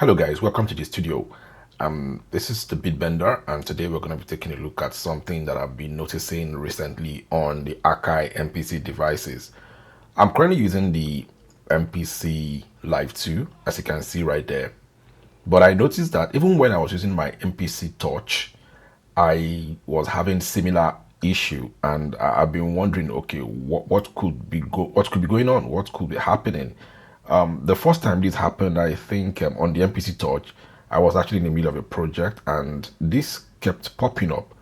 Hello guys, welcome to the studio. This is the Bitbender, and today we're going to be taking a look at something that I've been noticing recently on the Akai MPC devices. I'm currently using the MPC Live 2, as you can see right there. But I noticed that even when I was using my MPC Touch, I was having similar issue, and I've been wondering, okay, what could be going on? What could be happening? The first time this happened, I think on the MPC Touch, I was actually in the middle of a project, and this kept popping up.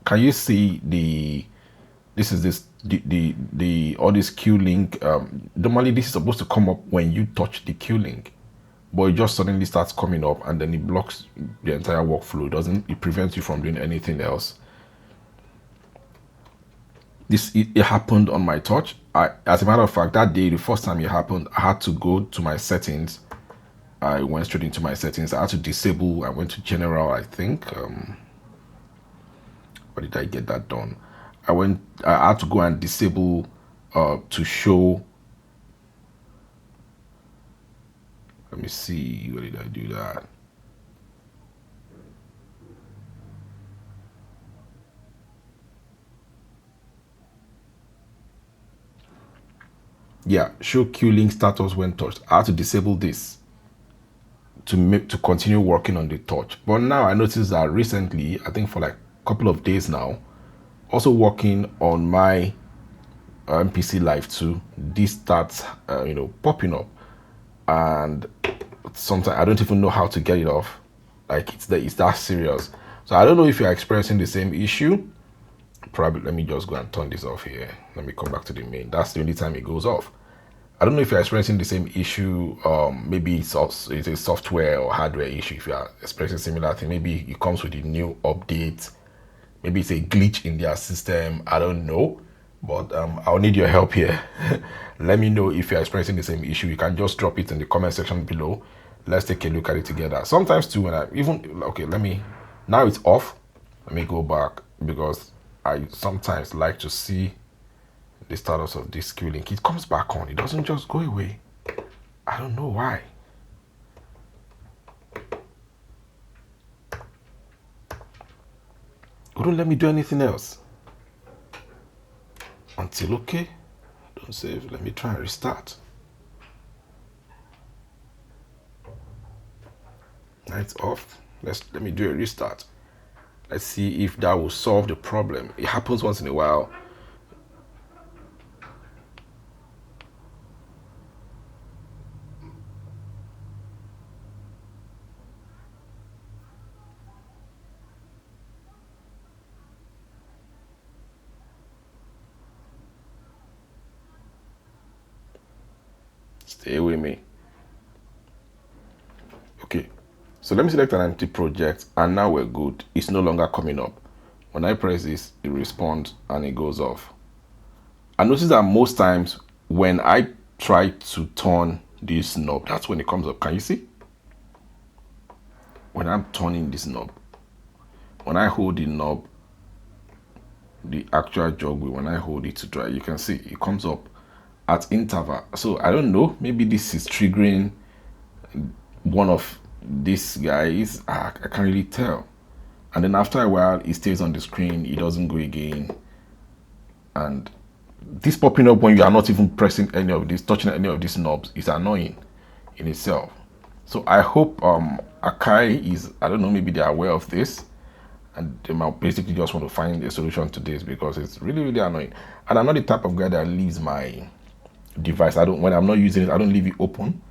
Can you see this is the all this queue link? Normally this is supposed to come up when you touch the queue link, but it just suddenly starts coming up, and then it blocks the entire workflow. It prevents you from doing anything else. It happened on my Touch. As a matter of fact, that day, the first time it happened, I had to go to my settings. I went straight into my settings. I had to disable. I went to general, I think. Where did I get that done? I had to go and disable to show. Let me see. Where did I do that? Yeah, show queue link status when touched. I had to disable this to continue working on the Touch. But now I noticed that recently, I think for like a couple of days now, also working on my MPC Live 2, this starts popping up, and sometimes I don't even know how to get it off. Like it's that serious. So I don't know if you're experiencing the same issue. Probably, let me just go and turn this off here. Let me come back to the main. That's the only time it goes off. I don't know if you're experiencing the same issue. Maybe it's a software or hardware issue. If you're experiencing similar thing, maybe it comes with a new update. Maybe it's a glitch in their system. I don't know, but I'll need your help here. Let me know if you're experiencing the same issue. You can just drop it in the comment section below. Let's take a look at it together. Sometimes too, when now it's off. Let me go back, because I sometimes like to see the status of this queue link. It comes back on. It doesn't just go away. I don't know why. It wouldn't let me do anything else until don't save. Let me try and restart. Now it's off. Let me do a restart. Let's see if that will solve the problem. It happens once in a while. Stay with me. Okay, so let me select an empty project, and now we're good. It's no longer coming up. When I press this, it responds and it goes off. I notice that most times when I try to turn this knob, that's when it comes up. Can you see? When I'm turning this knob, when I hold the knob, the actual jog wheel, when I hold it to dry, you can see it comes up at interval. So I don't know, maybe this is triggering one of these guys. I can't really tell. And then after a while, it stays on the screen. It doesn't go again. And this popping up when you are not even pressing any of this, touching any of these knobs, is annoying in itself. So I hope Akai is, I don't know, maybe they're aware of this, and they might basically just want to find a solution to this, because it's really, really annoying. And I'm not the type of guy that leaves my device, when I'm not using it, I don't leave it open,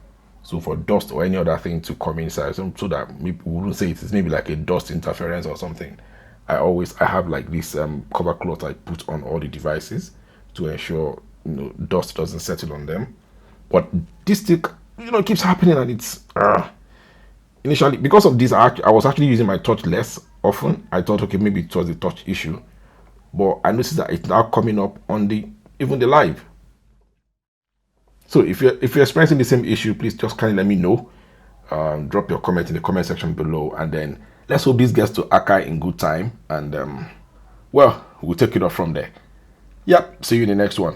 so for dust or any other thing to come inside, so that we wouldn't say it's maybe like a dust interference or something. I have like this cover cloth I put on all the devices to ensure dust doesn't settle on them. But this thing keeps happening, and it's initially, because of this, I was actually using my Touch less often. I thought, okay, maybe it was the Touch issue, but I noticed that it's now coming up on even the Live. So if you're experiencing the same issue, please just kindly let me know. Drop your comment in the comment section below, and then let's hope this gets to Akai in good time, and well, we'll take it off from there. Yep, see you in the next one.